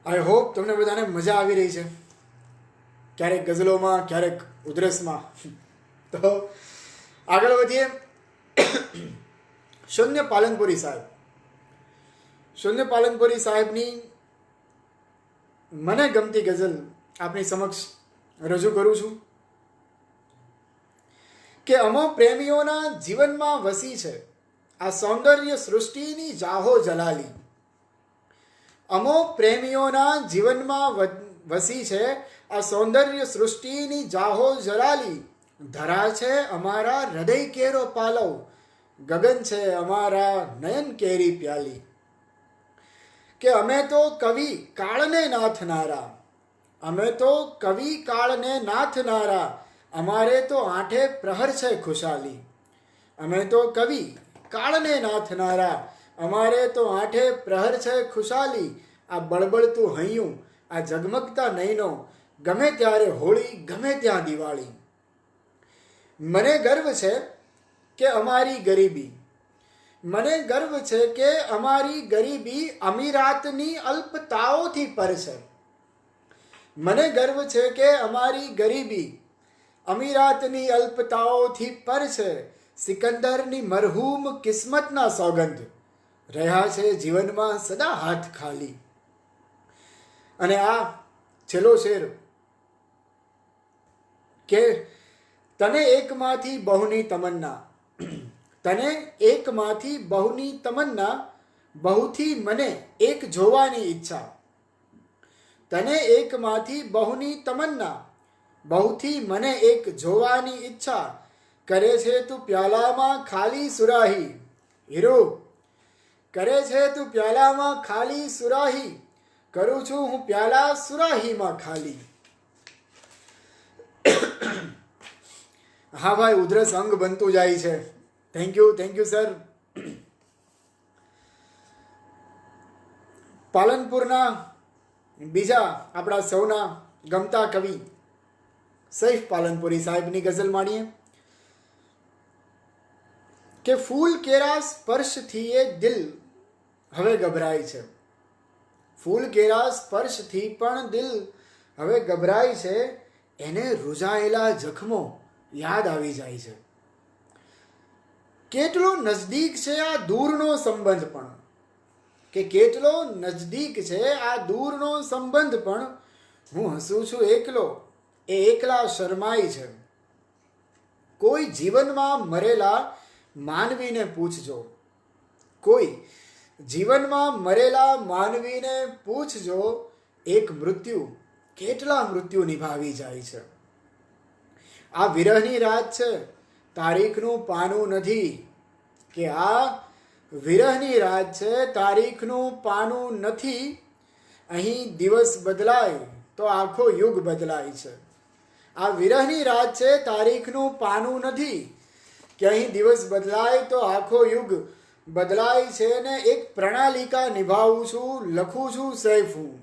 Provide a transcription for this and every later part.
I hope તમને બધાને મજા આવી રહી છે, ક્યારેક ગઝલોમાં, ક્યારેક ઉધરસમાં. તો આગળ વધીએ. શૂન્ય પાલનપુરી સાહેબ, શૂન્ય પાલનપુરી સાહેબની મને ગમતી ગઝલ આપની સમક્ષ રજૂ કરું છું કે અમો પ્રેમીઓના જીવનમાં વસી છે આ સૌંદર્ય સૃષ્ટિની જાહો જલાલી. અમો પ્રેમીઓના જીવનમાં વસી છે આ સૌંદર્ય સૃષ્ટિની જાહો જલાલી. ધરા છે અમારા હૃદય કેરો પાલવ, ગગન છે અમારા નયન કેરી પ્યાલી. કે અમે તો કવિ કાળને નાથનારા, અમે તો કવિ કાળને નાથનારા, અમારે તો આઠે પ્રહર છે ખુશાલી. અમે તો કવિ કાળને નાથનારા, અમારે તો આઠે પ્રહર છે ખુશાલી. આ બળબળતું હૈયું, આ ઝગમગતા નયનો, ગમે ત્યારે હોળી, ગમે ત્યાં દિવાળી. મને ગર્વ છે કે અમારી ગરીબી, મને ગર્વ છે કે અમારી ગરીબી અમીરાતની અલ્પતાઓથી પર છે. મને ગર્વ છે કે અમારી ગરીબી અમીરાતની અલ્પતાઓથી પર છે. સિકંદરની મરહૂમ કિસ્મતના સોગંદ, રહ્યા છે જીવનમાં સદા હાથ ખાલી. અને આ છેલ્લો શેર કે તને એકમાંથી બહુની તમન્ના, તને એકમાંથી બહુની તમન્ના, બહુથી મને એક જોવાની ઈચ્છા. તને એકમાંથી બહુની તમન્ના, બહુથી મને એક જોવાની ઈચ્છા. કરે છે તું પ્યાલામાં ખાલી સુરાહી, હીરો કરે છે તું પ્યાલામાં ખાલી સુરાહી, કરું છું હું પ્યાલા સુરાહીમાં ખાલી. હા ભાઈ, ઉધરસ અંગ બનતું જાય છે. Thank you sir. પાલનપુરના બીજા આપણા સૌના ગમતા કવિ સૈફ પાલનપુરી સાહેબની ગઝલ માણીએ કે ફૂલ કેરા સ્પર્શથી એ દિલ હવે ગભરાય છે. ફૂલ કેરા સ્પર્શથી પણ દિલ હવે ગભરાય છે. એને રૂઝાયેલા જખમો યાદ આવી જાય છે. કેટલો નજદીક છે આ દૂરનો સંબંધ પણ, કે કેટલો નજદીક છે આ દૂરનો સંબંધ પણ, હું હસું છું એકલો એ એકલા શરમાય છે. કોઈ જીવનમાં મરેલા માનવીને પૂછજો, કોઈ જીવનમાં મરેલા માનવીને પૂછજો, એક મૃત્યુ કેટલા મૃત્યુ નિભાવી જાય છે. આ વિરહની રાત છે, તારીખનું પાનું નથી. કે આ વિરહની રાત છે, તારીખનું પાનું નથી. અહીં દિવસ બદલાય તો આખો યુગ બદલાય છે. આ વિરહની રાત છે, તારીખનું પાનું નથી. કે અહીં દિવસ બદલાય તો આખો યુગ બદલાય છે. ને એક પ્રણાલિકા નિભાવું છું, લખું છું સૈફ હું.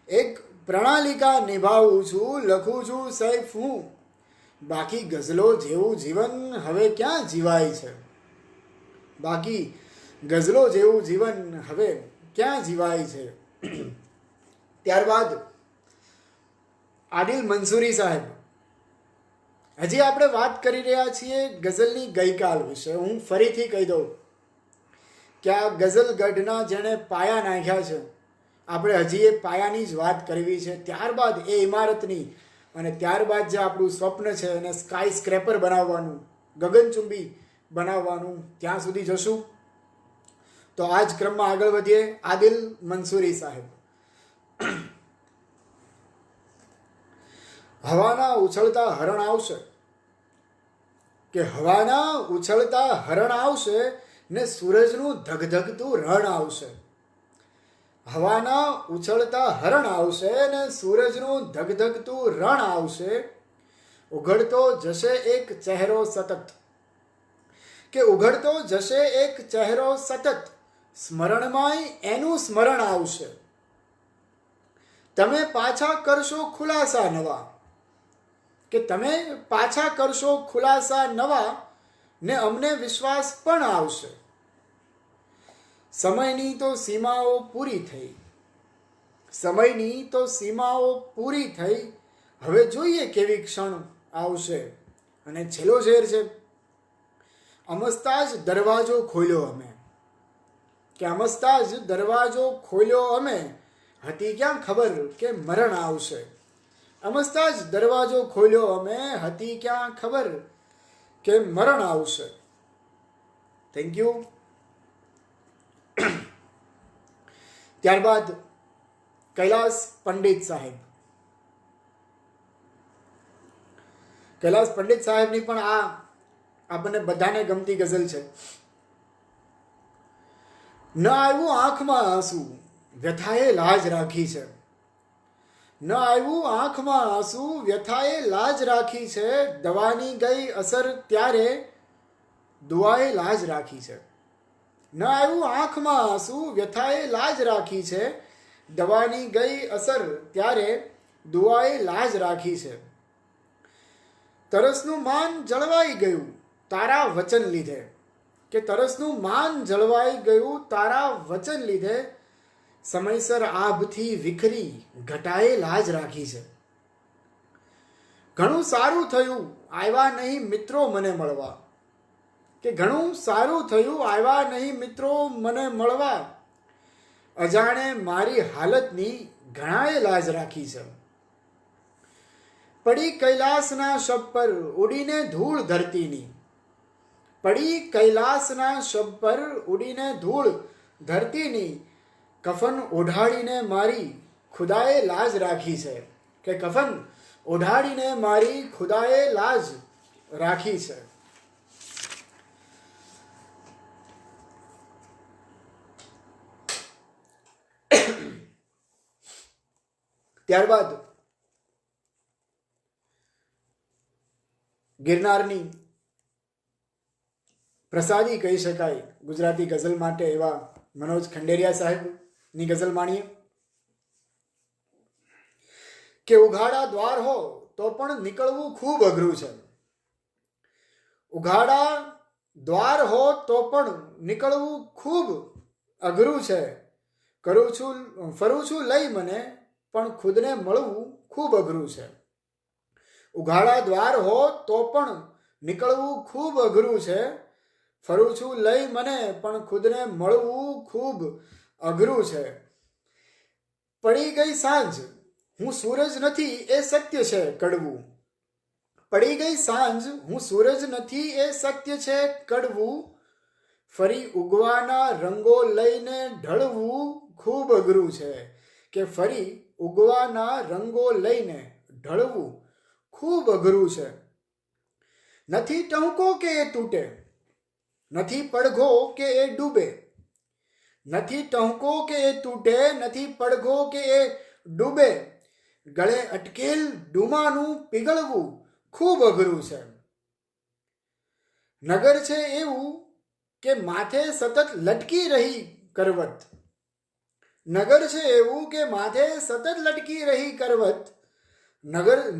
એક પ્રણાલિકા નિભાવું છું, લખું છું સૈફ હું. બાકી ગઝલો જેવું જીવન હવે ક્યાં જીવાય છે. બાકી ગઝલો જેવું જીવન હવે ક્યાં જીવાય છે. ત્યારબાદ આદિલ મંસૂરી સાહેબ. હજી આપણે વાત કરી રહ્યા છીએ ગઝલની ગઈકાલ વિશે. હું ફરીથી કહી દઉં કે આ ગઝલ ગઢના જેણે પાયા નાખ્યા છે, આપણે હજી એ પાયાની જ વાત કરવી છે. ત્યારબાદ એ ઇમારતની અને ત્યારબાદ જે આપણું સ્વપ્ન છે એને સ્કાય સ્ક્રેપર બનાવવાનું, ગગનચુંબી બનાવવાનું, ત્યાં સુધી જશું. તો આ જ ક્રમમાં આગળ વધીએ. આદિલ મંસૂરી સાહેબ. હવાના ઉછળતા હરણ આવશે, કે હવાના ઉછળતા હરણ આવશે ને સૂરજનું ધગધગતું રણ આવશે. હવાના ઉછળતા હરણ આવશે ને સૂરજનું ધગધગતું રણ આવશે. ઉઘડતો જશે એક ચહેરો સતત, કે ઉઘડતો જશે એક ચહેરો સતત, સ્મરણમાંય એનું સ્મરણ આવશે. તમે પાછા કરશો ખુલાસા નવા, કે તમે પાછા કરશો ખુલાસા નવા, ને અમને વિશ્વાસ પણ આવશે. સમયની તો સીમાઓ પૂરી થઈ, સમયની તો સીમાઓ પૂરી થઈ, હવે જોઈએ કેવી ક્ષણ આવશે. અને છેલ્લો શેર છે, અમસ્તા જ દરવાજો ખોલ્યો અમે, કે અમસ્તા જ દરવાજો ખોલ્યો અમે, હતી ક્યાં ખબર કે મરણ આવશે. અમસ્તા જ દરવાજો ખોલ્યો અમે, હતી ક્યાં ખબર કે મરણ આવશે. Thank you. ત્યારબાદ કૈલાસ પંડિત સાહેબ. કૈલાસ પંડિત સાહેબની પણ આ આપણને બધાને ગમતી ગઝલ છે. ન આવ્યું આંખમાં આંસુ, વ્યથાએ લાજ રાખી છે. ન આવ્યું આંખમાં આંસુ, વ્યથાએ લાજ રાખી છે. દવાની ગઈ અસર ત્યારે દુઆએ લાજ રાખી છે. ન આવ્યું આંખમાં આંસુ, વ્યથાએ લાજ રાખી છે. દવાની ગઈ અસર ત્યારે દુઆએ લાજ રાખી છે. તરસનું માન જળવાઈ ગયું તારા વચન લીધે, કે તરસનું માન જળવાઈ ગયું તારા વચન લીધે. સમયસર આભથી વિખરી ઘટાએ લાજ રાખી છે. ઘણું સારું થયું આવ્યા નહીં મિત્રો મને મળવા, કે ઘણું સારું થયું આવ્યા નહીં મિત્રો મને મળવા. અજાણે મારી હાલતની ઘણાએ લાજ રાખી છે. પડી કૈલાસના શબ પર ઉડીને ધૂળ ધરતીની, પડી કૈલાસના શબ પર ઉડીને ધૂળ ધરતીની. કફન ઓઢાડીને મારી ખુદાએ લાજ રાખી છે, કે કફન ઓઢાડીને મારી ખુદાએ લાજ રાખી છે. ત્યારબાદ ગિરનારની પ્રસાદી કહી શકાય ગુજરાતી ગઝલ માટે એવા મનોજ ખંડેરિયા સાહેબની ગઝલ માણીએ, કે ઉઘાડા દ્વાર હો તો પણ નીકળવું ખૂબ અઘરું છે. ઉઘાડા દ્વાર હો તો પણ નીકળવું ખૂબ અઘરું છે. ફરું છું લઈ મને પણ ખુદને મળવું ખૂબ અઘરું છે. ઉઘાડા દ્વાર હો તો પણ નીકળવું ખૂબ અઘરું છે. ફરું છું લઈ મને પણ ખુદને મળવું ખૂબ અઘરું છે. પડી ગઈ સાંજ હું સૂરજ નથી એ સત્ય છે કડવું. પડી ગઈ સાંજ હું સૂરજ નથી એ સત્ય છે કડવું. ફરી ઉગવાના રંગો લઈને ઢળવું ખૂબ અઘરું છે, કે ફરી ઉગવાના રંગો લઈને ઢળવું ખૂબ અઘરું છે. નથી ટહુકો કે એ તૂટે, નથી પડઘો કે એ ડૂબે. નથી ટહુકો કે એ તૂટે, નથી પડઘો કે એ ડૂબે. ગળે અટકેલ ડૂમાનું પીગળવું ખૂબ અઘરું છે. નગર છે એવું કે માથે સતત લટકી રહી કરવત. નગર છે એવું કે માથે સતત લટકી રહી કરવત.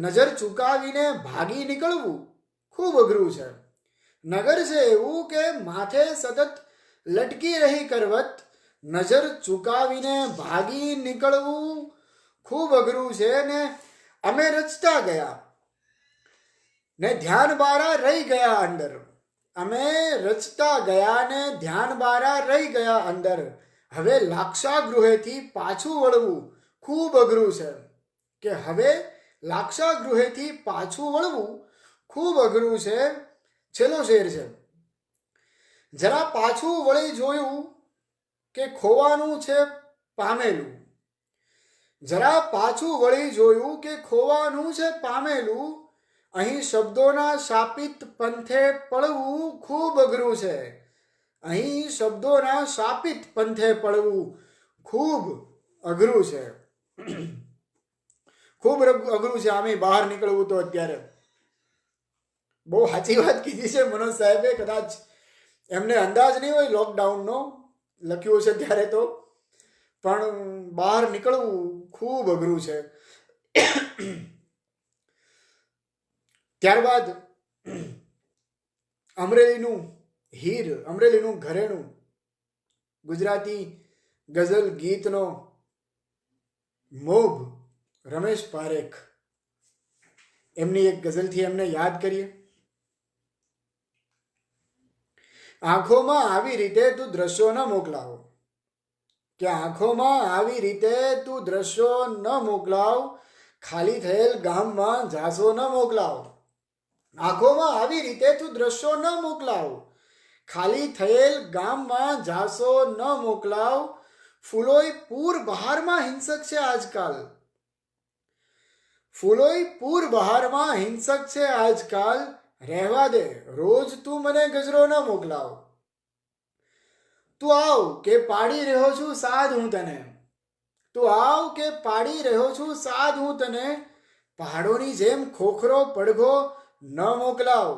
નજર ચુકાવીને ભાગી નીકળવું ખૂબ અઘરું છે. નગર છે એવું કે માથે સતત લટકી રહી કરવત. નજર ચુકાવીને ભાગી નીકળવું ખૂબ અઘરું છે. ને અમે રચતા ગયા ને ધ્યાન બારા રહી ગયા અંદર. અમે રચતા ગયા ને ધ્યાન બારા રહી ગયા અંદર. હવે લાક્ષાગૃહેથી પાછું વળવું ખૂબ અઘરું છે, કે હવે લાક્ષાગૃહેથી પાછું વળવું ખૂબ અઘરું છે. છેલ્લો શેર છે, જરા પાછું વળી જોયું કે ખોવાનું છે પામેલું. જરા પાછું વળી જોયું કે ખોવાનું છે પામેલું. અહીં શબ્દોના શાપિત પંથે પડવું ખૂબ અઘરું છે. અહીં શબ્દોના શાપિત પંથે પડવું ખૂબ અઘરું છે. ખૂબ અઘરું છે આમે બહાર નીકળવું તો. અત્યારે બહુ સાચી વાત કીધી છે મનોજ સાહેબે. કદાચ એમને અંદાજ નહીં હોય લોકડાઉનનો, લખ્યું છે ત્યારે તો, પણ બહાર નીકળવું ખૂબ અઘરું છે. ત્યારબાદ અમરેલીનું હીર, અમરેલીનું ઘરેણું ગુજરાતી ગઝલ ગીતનો મોભ રમેશ પારેખ, એમની એક ગઝલથી એમને યાદ કરીએ. આંખોમાં આવી રીતે તું દ્રશ્યો ન મોકલાવ, કે આંખોમાં આવી રીતે તું દ્રશ્યો ન મોકલાવ, ખાલી થયેલ ગામમાં જાસો ન મોકલાવ. આંખોમાં આવી રીતે તું દ્રશ્યો ન મોકલાવ, ખાલી થયેલ ગામમાં જાસો ન મોકલાવ. ફૂલોય પૂર બહારમાં હિંસક છે આજકાલ, ફૂલોય પૂર બહારમાં હિંસક છે આજકાલ. રહેવા દે રોજ તું મને ગજરો ન મોકલાવ. તું આવ કે પાડી રહ્યો છું સાદ હું તને, તું આવ કે પાડી રહ્યો છું સાદ હું તને. પહાડોની જેમ ખોખરો પડઘો ન મોકલાવ.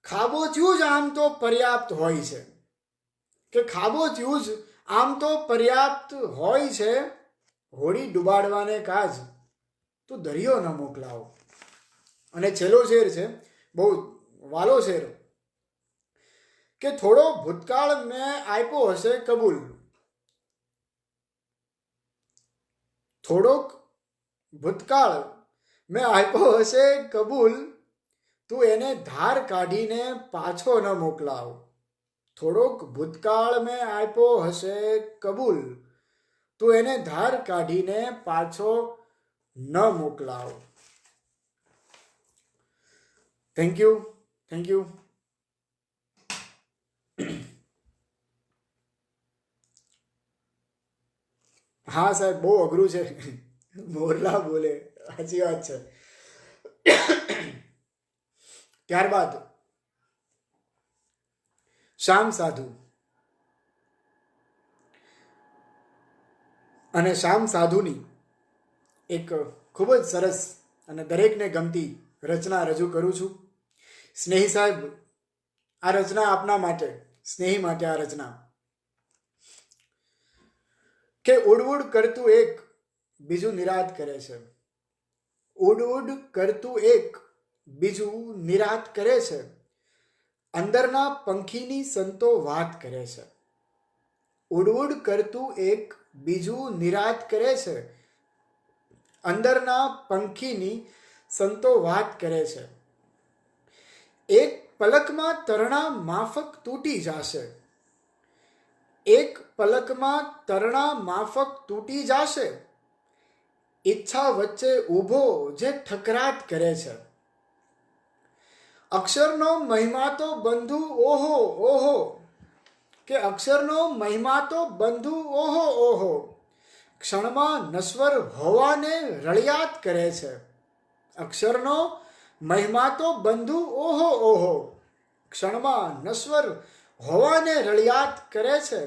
ખાબોચિયું જ આમ તો પર્યાપ્ત હોય છે, કે ખાબોચિયું જ આમ તો પર્યાપ્ત હોય છે. હોડી ડુબાડવાને કાજ તું દરિયો ન મોકલાવ. અને છેલ્લો શેર છે, બહુ વાલો શેર, કે થોડો ભૂતકાળ મેં આપ્યો હશે કબૂલ, થોડોક ભૂતકાળ મેં આપ્યો હશે કબૂલ. તું એને ધાર કાઢીને પાછો ન મોકલાવ. થોડોક ભૂતકાળ મેં આપ્યો હશે કબૂલ, તું એને ધાર કાઢીને પાછો ન મોકલાવ. Thank you, thank you. હા સાહેબ, બહુ અઘરું છે. મોરલા બોલે, સાચી વાત છે. ત્યારબાદ શ્યામ સાધુ, અને શ્યામ સાધુની એક ખૂબ જ સરસ અને દરેકને ગમતી રચના રજૂ કરું છું. સ્નેહી સાહેબ, આ રચના આપના માટે, સ્નેહી માટે આ રચના. કે ઉડ ઉડ કરતું એક બીજું નિરાત કરે છે, ઉડ ઉડ કરતું એક બીજું નિરાત કરે છે. અંદરના પંખીની સંતો વાત કરે છે. ઉડ ઉડ કરતું એક બીજું નિરાત કરે છે. અંદરના પંખીની સંતો વાત કરે છે. એક પલકમાં તરણા માફક તૂટી જાશે, એક પલકમાં તરણા માફક તૂટી જાશે. ઈચ્છા વચ્ચે ઊભો જે ઠકરાટ કરે છે. અક્ષરનો મહિમા તો બંધુ ઓહો ઓહો, કે અક્ષરનો મહિમા તો બંધુ ઓહો ઓહો. ક્ષણમાં નશ્વર હોવાને રળિયાત કરે છે. અક્ષરનો મહિમા તો બંધુ ઓહો ઓહો, ક્ષણમાં નશ્વર હોવાને રળિયાત કરે છે.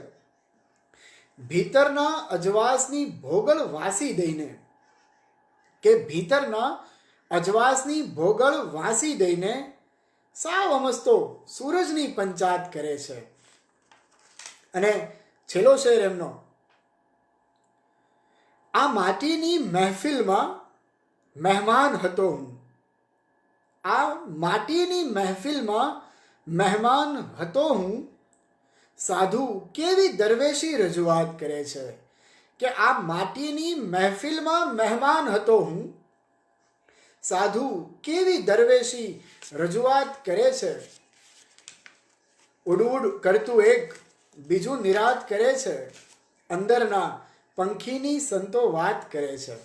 ભીતરના અજવાસની ભોગળ વાસી દઈને, કે ભીતરના અજવાસની ભોગળ વાસી દઈને સાવ અમસ્તો સૂરજની પંચાત કરે છે. અને છેલ્લો શેર એમનો, આ માટીની મહેફિલમાં મહેમાન હતો હું, આ માટીની મહેફિલમાં મહેમાન હતો હું. સાધુ કેવી દરવેશી રજૂઆત કરે છે, કે આ માટીની મહેફિલમાં મહેમાન હતો હું. સાધુ કેવી દરવેશી રજૂઆત કરે છે. ઉડ ઉડ કરતું એક બીજું નિરાત કરે છે. અંદરના પંખીની સંતો વાત કરે છે.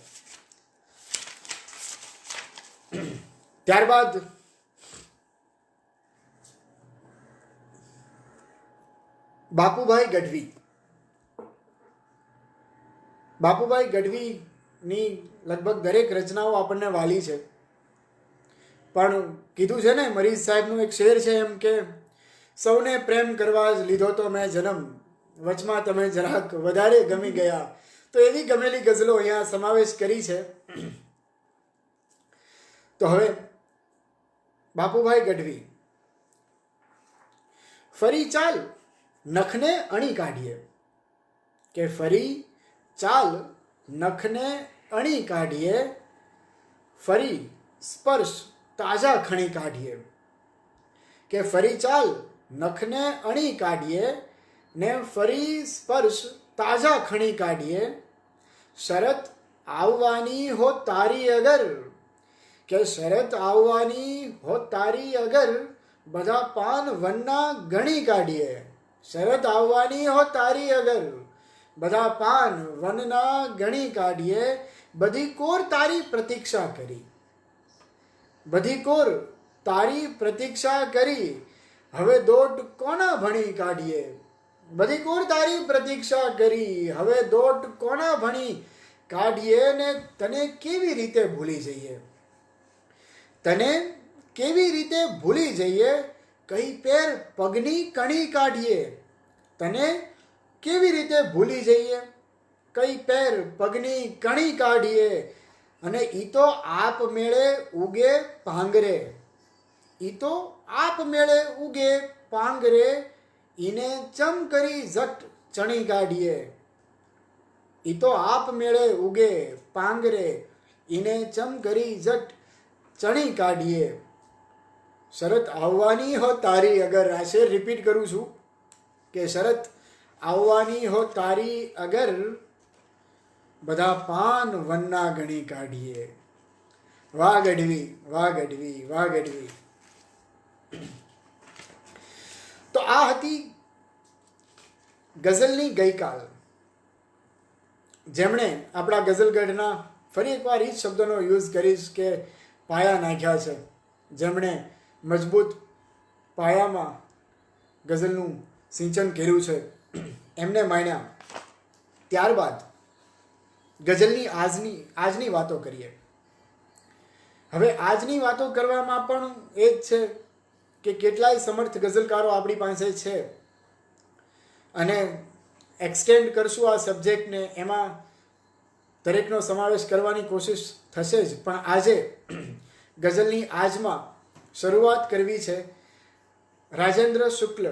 ત્યારબાદ બાપુભાઈ ગઢવી. બાપુભાઈ ગઢવીની લગભગ દરેક રચનાઓ આપણને વાલી છે, પણ કીધું છે ને, મરીઝ સાહેબનું એક શેર છે એમ, કે સૌને પ્રેમ કરવા જ લીધો તો મેં જન્મ, વચમાં તમે જરાક વધારે ગમી ગયા. તો એવી ગમેલી ગઝલો અહીંયા સમાવેશ કરી છે. તો હવે બાપુભાઈ ગઢવી, ફરી ચાલ નખને અણી કાઢીએ, કે ફરી ચાલ નખને અણી કાઢીએ. ફરી સ્પર્શ તાજા ખણી કાઢીએ, કે ફરી ચાલ નખને અણી કાઢીએ ને ફરી સ્પર્શ તાજા ખણી કાઢીએ. શરત આવવાની હો તારી અગર, કે શરત આવવાની હો તારી અગર, બધા પાન વનના ગણી કાઢીએ. શરત આવવાની હો તારી અગર, બધા પાન વનના ગણી કાઢીએ. બધી કોર તારી પ્રતીક્ષા કરી, બધી કોર તારી પ્રતીક્ષા કરી, હવે દોટ કોના ભણી કાઢીએ. બધી કોર તારી પ્રતીક્ષા કરી, હવે દોટ કોના ભણી કાઢીએ. ને તને કેવી રીતે ભૂલી જઈએ, તને કેવી રીતે ભૂલી જઈએ. કઈ પેર પગની કણી કાઢીએ. તને કેવી રીતે ભૂલી જઈએ, કઈ પેર પગની કણી કાઢીએ. અને ઈ તો આપ મેળે ઉગે પાંગરે, ઈ તો આપ મેળે ઉગે પાંગરે, ઈને ચમ કરી ઝટ ચણી કાઢીએ. ઈ તો આપ મેળે ઉગે પાંગરે, ઈને ચમ કરી ઝટ ચણી કાઢીએ. શરત આવવાની હો તારી અગર, આ શેર રિપીટ કરું છું કે શરત આવવાની હો તારી અગર, બધા પાન વનના ગણી કાઢીએ. વાહ ગઢવી, વાહ ગઢવી, વાહ ગઢવી. તો આ હતી ગઝલની ગઈકાલ. જેમણે આપણા ગઝલગઢના, ફરી એકવાર એ જ શબ્દનો યુઝ કરીશ કે પાયા નાખ્યા છે, જેમણે મજબૂત પાયામાં ગઝલનું સિંચન કર્યું છે, એમને માન્યા. ત્યારબાદ ગઝલની આજની વાતો કરીએ. હવે આજની વાતો કરવામાં પણ એ જ છે કે કેટલાય સમર્થ ગઝલકારો આપણી પાસે છે, અને એક્સટેન્ડ કરશું આ સબ્જેક્ટને, એમાં દરેકનો સમાવેશ કરવાની કોશિશ થશે જ. પણ આજે ગઝલની આજમાં શરૂઆત કરવી છે રાજેન્દ્ર શુક્લ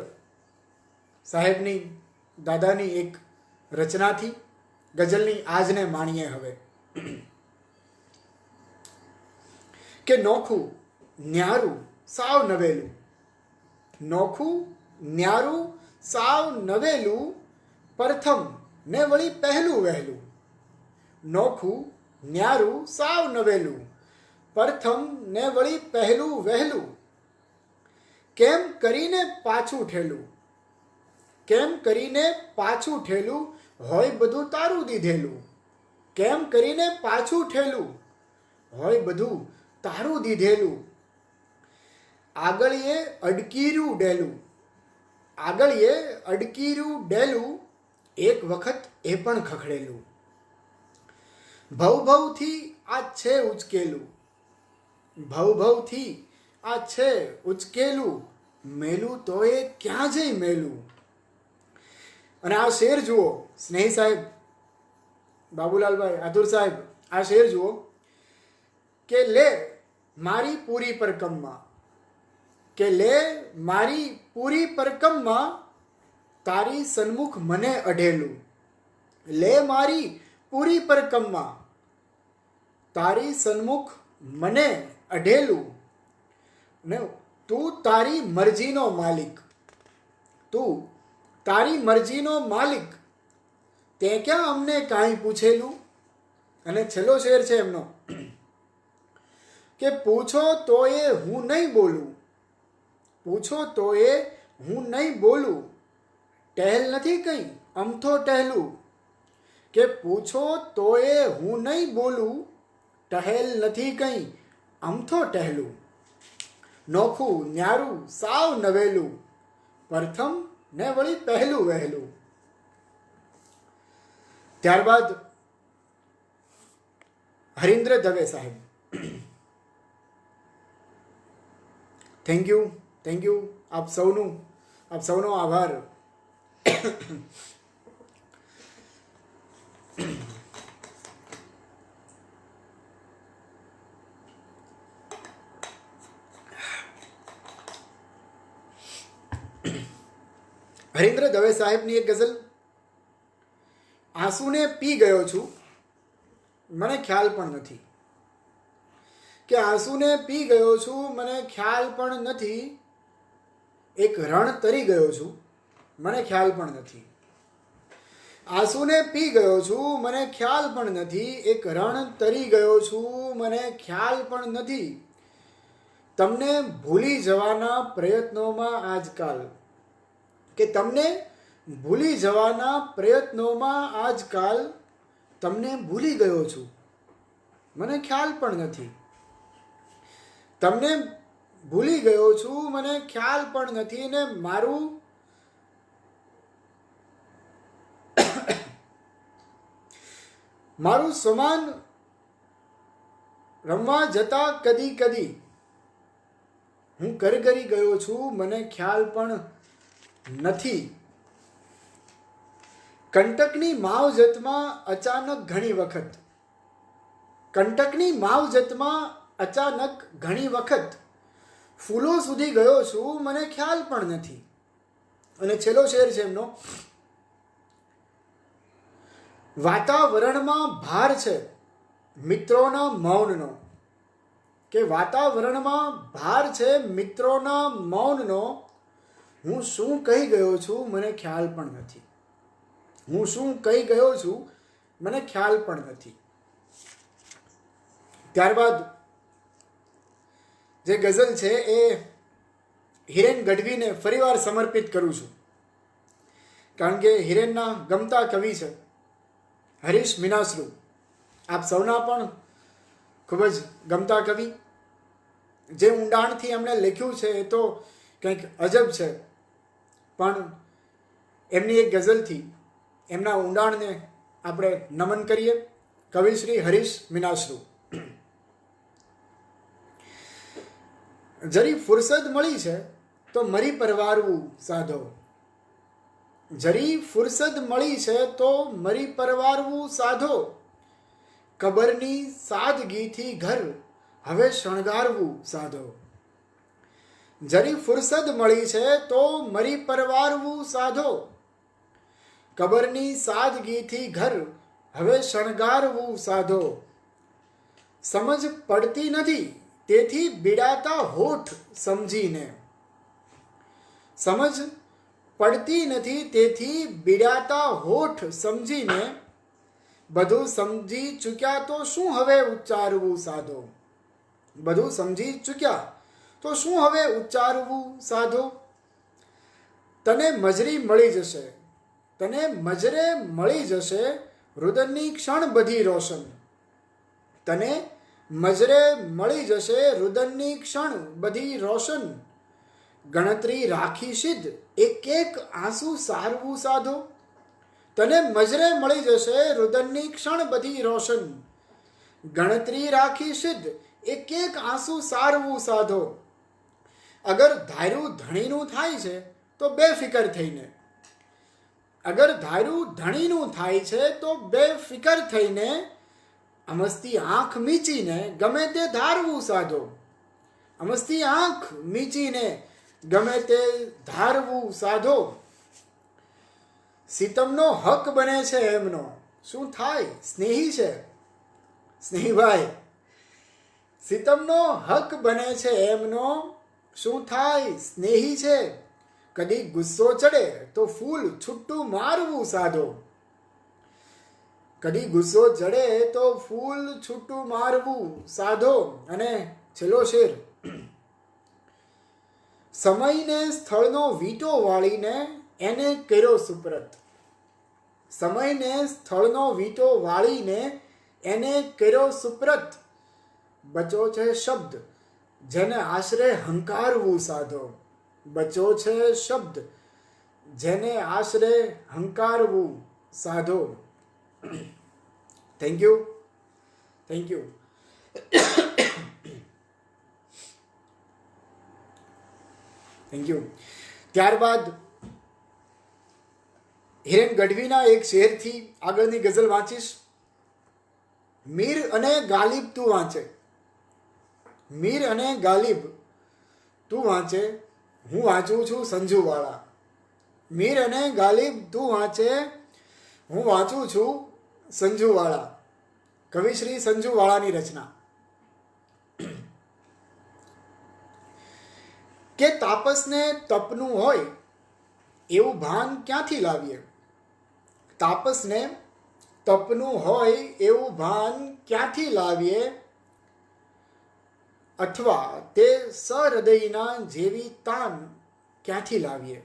સાહેબની દાદાની એક રચનાથી. ગઝલની આજને માણીએ હવે. કે નોખું ન્યારું સાવ નવેલું, નોખું ન્યારું સાવ નવેલું, પ્રથમ ને વળી પહેલું વહેલું. નોખું ન્યારું સાવ નવેલું, પ્રથમ ને વળી પહેલું વહેલું. કેમ કરીને પાછું ઠેલું, કેમ કરીને પાછું ઠેલું, હોય બધું તારું દીધેલું. કેમ કરીને પાછું ઠેલું, હોય બધું તારું દીધેલું. આગળીએ અડકીર્યું ડેલું, આગળીએ અડકીર્યું ડેલું, એક વખત એ પણ ખખડેલું. ભવભવથી આ છે ઉચકેલું, ભવભવથી આ છે ઉચકેલું, મેલું તો એ ક્યાં જઈ મેલું. અને આ શેર જુઓ સ્નેહી સાહેબ, બાબુલાલભાઈ આતુર સાહેબ, આ શેર જુઓ કે લે મારી પૂરી પરકમમાં, કે લે મારી પૂરી પરકમમાં, તારી સન્મુખ મને અઢેલું. લે મારી પૂરી પરકમમાં, તારી સન્મુખ મને અઢેલું. ને તું તારી મરજીનો માલિક, તું તારી મરજીનો માલિક, તે ક્યાં અમને કાંઈ પૂછેલું. અને છેલ્લો શેર છે એમનો કે પૂછો તો એ હું નહીં બોલું, પૂછો તો એ હું નહીં બોલું, ટહેલ નથી કંઈ અમથો ટહેલું. કે પૂછો તો એ હું નહીં બોલું, ટહેલ નથી કંઈ અમથો ટહેલું. નોખું ન્યારું સાવ નવેલું, પ્રથમ ને વળી પહેલું વહેલું. ત્યારબાદ હરીન્દ્ર દવે સાહેબ. Thank you, thank you. આપ સૌનો આભાર. હરીન્દ્ર દવે સાહેબની એક ગઝલ, આંસુને પી ગયો છું મને ખ્યાલ પણ નથી. કે આંસુને પી ગયો છું મને ખ્યાલ પણ નથી, એક રણ તરી ગયો છું મને ખ્યાલ પણ નથી. આંસુને પી ગયો છું મને ખ્યાલ પણ નથી, એક રણ તરી ગયો છું મને ખ્યાલ પણ નથી, તમને ભૂલી જવાના પ્રયત્નોમાં આજકાલ, કે તમને ભૂલી જવાના પ્રયત્નોમાં આજકાલ તમને ભૂલી ગયો છું મને ખ્યાલ પણ નથી, તમને ભૂલી ગયો છું મને ખ્યાલ પણ નથી, ને મારું સમાન રમવા જતા કદી કદી હું કરગરી ગયો છું મને ખ્યાલ પણ નથી. કંટકની માવજતમાં અચાનક ઘણી વખત, કંટકની માવજતમાં અચાનક ઘણી વખત ફૂલો સુધી ગયો છું મને ખ્યાલ પણ નથી. અને છેલ્લો શેર છે એમનો, વાતાવરણમાં ભાર છે મિત્રોના મૌનનો, કે વાતાવરણમાં ભાર છે મિત્રોના મૌનનો, હું શું કહી ગયો છું મને ખ્યાલ પણ નથી, હું શું કહી ગયો છું મને ખ્યાલ પણ નથી. ત્યારબાદ જે ગઝલ છે એ હિરેન ગઢવીને ફરીવાર સમર્પિત કરું છું, કારણ કે હિરેનના ગમતા કવિ છે હરીશ મીનાશ્રુ. આપ સૌના પણ ખૂબ જ ગમતા કવિ, જે ઊંડાણથી એમણે લખ્યું છે એ તો કંઈક અજબ છે, પણ એમની એક ગઝલથી એમના ઊંડાણને આપણે નમન કરીએ. કવિ શ્રી હરીશ મીનાશ્રુ. જરી ફુરસદ મળી છે તો મરી પરવારવું સાધો, જરી ફુરસદ મળી છે તો મરી પરવારવું સાધો, કબરની સાદગીથી ઘર હવે શણગારવું સાધો, જરી ફુરસદ મળી છે તો મરી પરવારવું સાધો, કબરની સાદગીથી ઘર હવે શણગારવું સાધો, સમજ પડતી નથી તેથી બીડાતા હોઠ સમજીને, સમજ પડતી નથી તેથી બીડાતા હોઠ સમજીને, બધું સમજી ચૂક્યા તો શું હવે ઉચ્ચારવું સાધો, બધું સમજી ચૂક્યા તો શું હવે ઉચ્ચારવું સાધો, તને મજરી મળી જશે, તને મજરે મળી જશે રુદનની ક્ષણ બધી રોશન, તને મજરે મળી જશે રુદનની ક્ષણ બધી રોશન, ગણતરી રાખી સિદ્ધ એક એક આંસુ સારવું સાધો, તને મજરે મળી જશે રુદનની ક્ષણ બધી રોશન, ગણતરી રાખી સિદ્ધ એક એક આંસુ સારવું સાધો, અગર ધાર્યું ધણીનું થાય છે તો બેફિકર થઈને, અગર ધાર્યું ધણીનું થાય છે તો બેફિકર થઈને, અમસ્તી આંખ મીચીને ગમે તે ધારવું સાધો, અમસ્તી આંખ મીચીને ગમે તે ધારવું સાધો, સિતમનો હક બને છે એમનો શું થાય સ્નેહી છે, સ્નેહીભાઈ, સિતમનો હક બને છે એમનો શું થાય સ્નેહી છે, કદી ગુસ્સો ચડે તો ફૂલ છૂટું મારવું સાધો, કદી ગુસ્સો ચડે તો ફૂલ છૂટું મારવું સાધો. અને છેલ્લો શેર, સમયને સ્થળનો વીંટો વાળીને એને કર્યો સુપ્રત, સમયને સ્થળનો વીંટો વાળીને એને કર્યો સુપ્રત, બચો છે શબ્દ જેને આશરે હંકારવું સાધો, બચો છે શબ્દ જેને આશરે હંકારવું સાધો. Thank you, thank you. Thank you. ત્યારબાદ હિરેન ગઢવીના એક શેરથી આગળની ગઝલ વાંચીશ. મીર અને ગાલિબ તું વાંચે, મીર અને ગાલિબ તું વાંચે, હું વાંચું છું સંજુવાળા, મીર અને ગાલિબ તું વાંચે, હું વાંચું છું સંજુવાળા. કવિ શ્રી સંજુવાળાની રચના. કે તાપસને તપનું હોય એવું ભાન ક્યાંથી લાવીએ, તાપસને તપનું હોય એવું ભાન ક્યાંથી લાવીએ, અથવા તે સહૃદયના જેવી તાન ક્યાંથી લાવીએ.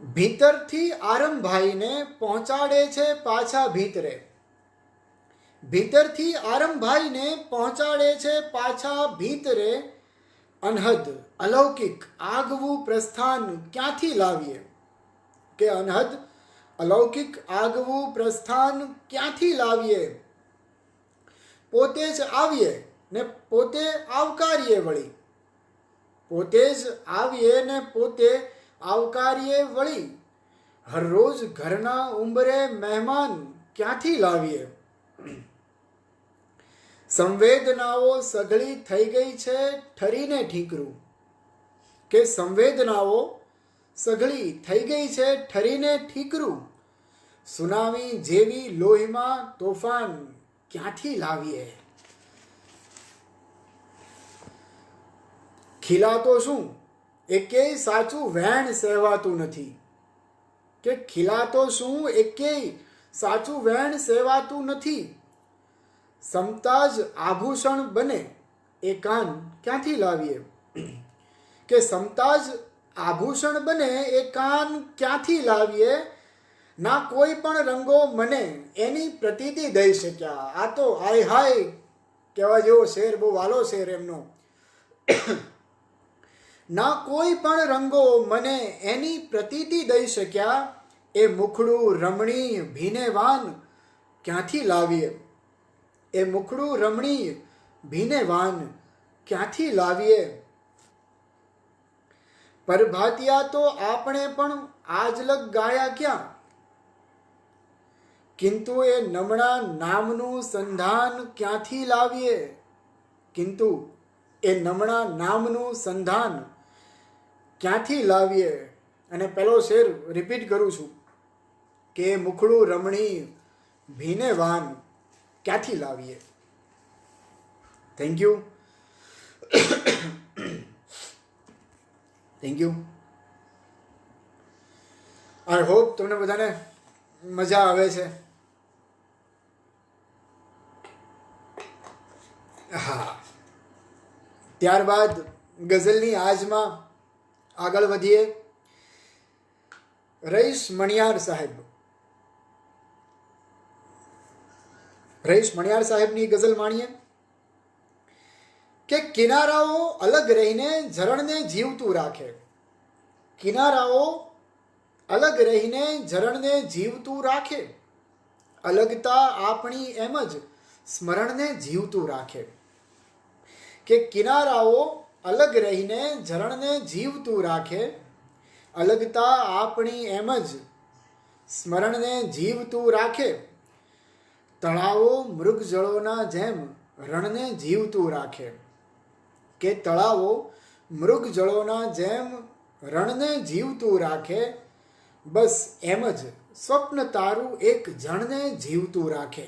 ભીતરથી આરંભાઈને પહોંચાડે છે પાછા ભીતરે. ભીતરથી આરંભાઈને પહોંચાડે છે પાછા ભીતરે. અનહદ અલૌકિક આગવું પ્રસ્થાન ક્યાંથી લાવીએ, કે અનહદ અલૌકિક આગવું પ્રસ્થાન ક્યાંથી લાવીએ. પોતે જ આવીએ ને પોતે આવકારીએ વળી. પોતે જ આવીએ ને પોતે આવકારીએ વળી. હરરોજ ઘરના ઉંબરે મહેમાન ક્યાંથી લાવીએ. સંવેદનાઓ સઘળી થઈ ગઈ છે ઠરીને ઠીકરું, કે સંવેદનાઓ સઘળી થઈ ગઈ છે ઠરીને ઠીકરું. સુનામી જેવી લોહીમાં તોફાન ક્યાંથી લાવીએ. ખીલાતો શું એકેય સાચું વહેણ સહેવાતું નથી, કે ખીલાતો શું એકેય સાચું વહેણ સહેવાતું નથી. સમતા જ આભૂષણ બને એ કાન ક્યાંથી લાવીએ, કે સમતા જ આભૂષણ બને એ કાન ક્યાંથી લાવીએ. ના કોઈ પણ રંગો મને એની પ્રતીતિ દઈ શક્યા. આ તો હાય હાય કહેવા જેવો શેર, બહુ વાલો શેર એમનો. ના કોઈ પણ રંગો મને એની પ્રતીતિ દઈ શક્યા. એ મુખડું રમણીય ભીનેવાન ક્યાંથી લાવીએ. એ મુખડું રમણીય ભીનેવાન ક્યાંથી લાવીએ. પરભાતિયા તો આપણે પણ આજલગ ગાયા ક્યાં, કિંતુ એ નમણા નામનું સંધાન ક્યાંથી લાવીએ. કિંતુ એ નમણા નામનું સંધાન ક્યાંથી લાવીએ. અને પેલો શેર રિપીટ કરું છું, કે મુખડું રમણીય ભીનેવાન ક્યાંથી લાવીએ. Thank you. Thank you. I hope તમને બધાને મજા આવે છે. હા, ત્યારબાદ ગઝલની આજમાં આગળ વધીએ. રઈસ મણિયાર સાહેબ, રઈસ મણિયાર સાહેબની ગઝલ માણીએ, કે કિનારાઓ અલગ રહીને ઝરણને જીવતું રાખે. કિનારાઓ અલગ રહીને ઝરણને જીવતું રાખે. અલગતા આપણી એમ જ સ્મરણને જીવતું રાખે. કે કિનારાઓ અલગ રહીને ઝરણને જીવતું રાખે. અલગતા આપણી એમ જ સ્મરણને જીવતું રાખે. તળાવો મૃગજળોના જેમ રણને જીવતું રાખે. કે તળાવો મૃગજળોના જેમ રણને જીવતું રાખે. બસ એમ જ સ્વપ્ન તારું એક જણને જીવતું રાખે.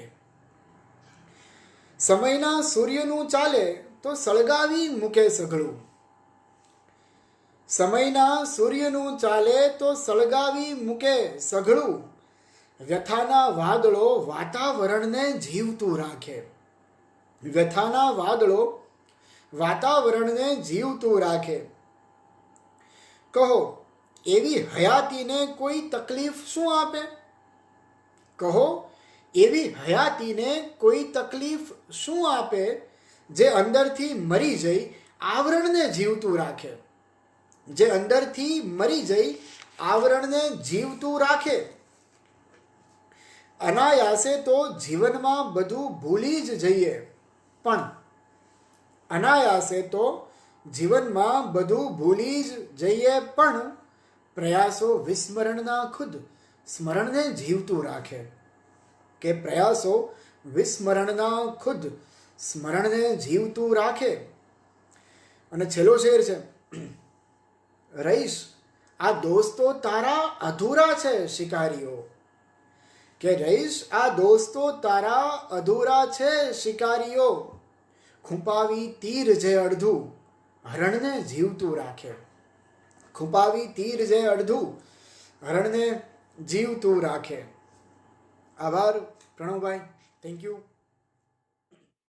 સમયના સૂર્યનું ચાલે તો સળગાવી મૂકે સઘળું. સમયના સૂર્યનું ચાલે તો સળગાવી મૂકે સઘળું. વ્યથાના વાદળો વાતાવરણને જીવતું રાખે. વ્યથાના વાદળો વાતાવરણને જીવતું રાખે. કહો એવી હયાતીને કોઈ તકલીફ શું આપે. કહો એવી હયાતીને કોઈ તકલીફ શું આપે. જે અંદરથી મરી જઈ આવરણને જીવતું રાખે. જે અંદરથી મરી જઈ આવરણને જીવતું રાખે. અનાયાસે તો જીવનમાં બધું ભૂલી જ જઈએ, પણ અનાયાસે તો જીવનમાં બધું ભૂલી જ જઈએ, પણ પ્રયાસો વિસ્મરણના ખુદ સ્મરણને જીવતું રાખે. કે પ્રયાસો વિસ્મરણના ખુદ સ્મરણને જીવતું રાખે. અને છેલ્લો શેર છે, રઈશ આ દોસ્તો તારા અધૂરા છે શિકારીઓ. કે રઈશ આ દોસ્તો તારા અધૂરા છે શિકારીઓ. ખૂંપાવી તીર જે અડધું હરણને જીવતું રાખે. ખૂંપાવી તીર જે અડધું હરણને જીવતું રાખે. આભાર પ્રણવભાઈ, થેન્ક યુ.